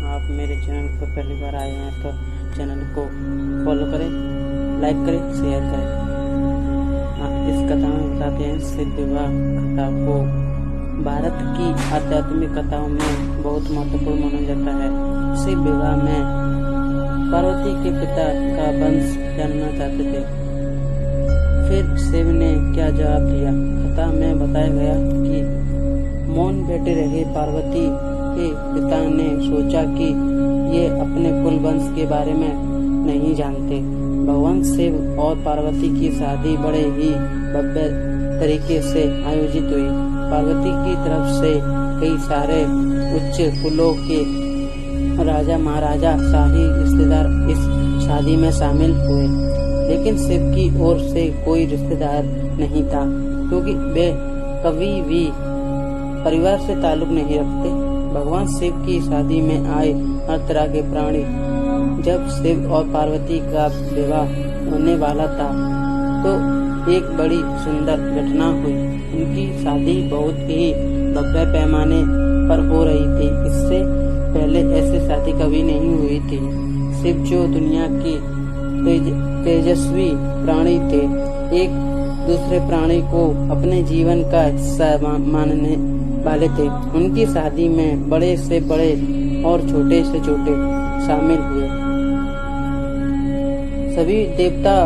आप मेरे चैनल पर पहली बार आए हैं तो चैनल को फॉलो करें, लाइक करें, शेयर करें। इस कथा में बताते हैं शिव विवाह कथा को भारत की आध्यात्मिक कथाओं में बहुत महत्वपूर्ण माना जाता है। शिव विवाह में पार्वती के पिता का वंश जानना चाहते थे। फिर शिव ने क्या जवाब दिया? कथा में बताया गया कि मौन बैठे रहे पार्वती के पिता ने सोचा कि ये अपने कुल वंश के बारे में नहीं जानते। भगवान शिव और पार्वती की शादी बड़े ही भव्य तरीके से आयोजित हुई। पार्वती की तरफ से कई सारे उच्च कुलों के राजा महाराजा शाही रिश्तेदार इस शादी में शामिल हुए, लेकिन शिव की ओर से कोई रिश्तेदार नहीं था, क्योंकि वे कभी भी परिवार से ताल्लुक नहीं रखते। भगवान शिव की शादी में आए हर तरह के प्राणी। जब शिव और पार्वती का विवाह होने वाला था तो एक बड़ी सुंदर घटना हुई। उनकी शादी बहुत ही भव्य पैमाने पर हो रही थी। इससे पहले ऐसी शादी कभी नहीं हुई थी। शिव जो दुनिया की तेजस्वी प्राणी थे, एक दूसरे प्राणी को अपने जीवन का हिस्सा मानने वाले थे। उनकी शादी में बड़े से बड़े और छोटे से छोटे शामिल हुए। सभी देवता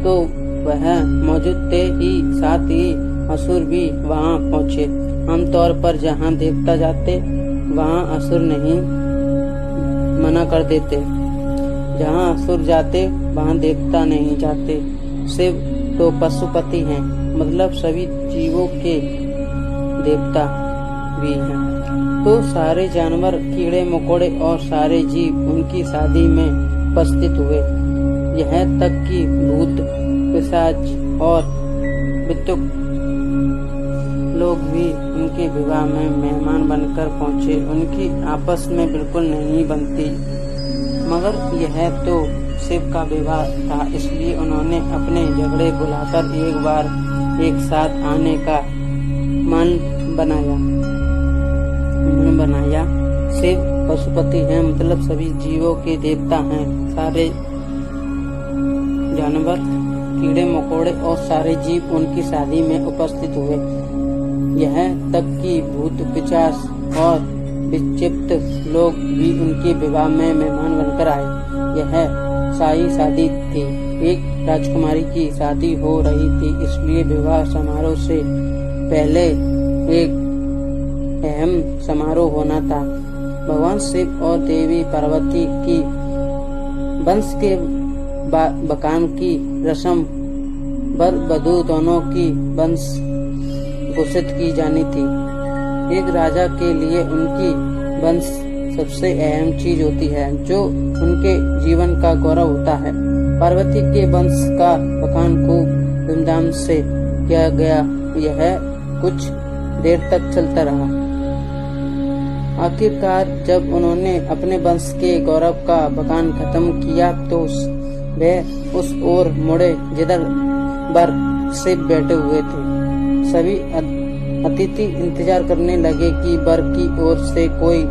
तो वह मौजूद थे ही, साथ ही असुर भी वहां पहुंचे। आमतौर पर जहां देवता जाते वहां असुर नहीं मना कर देते, जहां असुर जाते वहां देवता नहीं जाते। शिव तो पशुपति हैं, मतलब सभी जीवों के देवता भी हैं। तो सारे जानवर, कीड़े मकोड़े और सारे जीव उनकी शादी में उपस्थित हुए। यह तक कि भूत, पिशाच और विद्युत लोग भी उनके विवाह में मेहमान बनकर पहुंचे। उनकी आपस में बिल्कुल नहीं बनती, मगर यह तो शिव का विवाह था, इसलिए उन्होंने अपने झगड़े बुलाकर एक बार एक साथ आने का मन बनाया। शिव पशुपति हैं, मतलब सभी जीवों के देवता हैं। सारे जानवर, कीड़े मकोड़े और सारे जीव उनकी शादी में उपस्थित हुए। यह तक कि भूत, पिशाच और विक्षिप्त लोग भी उनके विवाह में मेहमान बनकर आए। यह शाही शादी थी। एक राजकुमारी की शादी हो रही थी, इसलिए विवाह समारोह से पहले एक अहम समारोह होना था। भगवान शिव और देवी पार्वती की वंश के बकान की रस्म वर वधू दोनों की वंश घोषित की जानी थी। एक राजा के लिए उनकी वंश सबसे अहम चीज होती है, जो उनके जीवन का गौरव होता है। पार्वती के वंश का बकान खूब धूमधाम से किया गया। यह कुछ देर तक चलता रहा। आखिरकार जब उन्होंने अपने वंश के गौरव का बकान खत्म किया तो वे उस ओर मुड़े जिधर वर शिव बैठे हुए थे। सभी अतिथि इंतजार करने लगे कि वर की ओर से कोई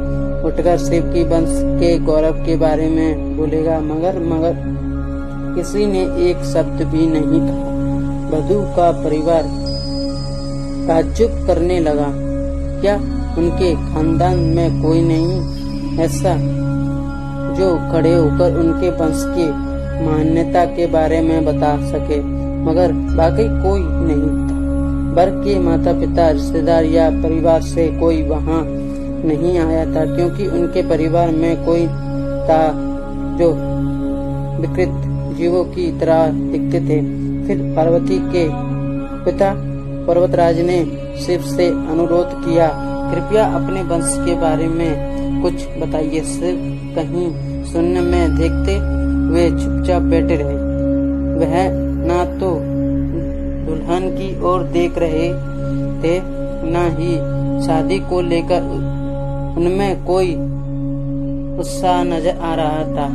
उठकर शिव की वंश के गौरव के बारे में बोलेगा, मगर किसी ने एक शब्द भी नहीं कहा। वधू का परिवार ताज्जुब करने लगा। क्या उनके खानदान में कोई नहीं ऐसा जो खड़े होकर उनके वंश की मान्यता के बारे में बता सके? मगर वाकई कोई नहीं था। वर के माता पिता, रिश्तेदार या परिवार से कोई वहां नहीं आया था, क्योंकि उनके परिवार में कोई था जो विकृत जीवों की तरह दिखते थे। फिर पार्वती के पिता पर्वतराज ने शिव से अनुरोध किया, कृपया अपने वंश के बारे में कुछ बताइए। शिव कहीं शून्य में देखते हुए चुपचाप बैठे रहे। वह ना तो दुल्हन की ओर देख रहे थे, न ही शादी को लेकर उनमें कोई उत्साह नजर आ रहा था।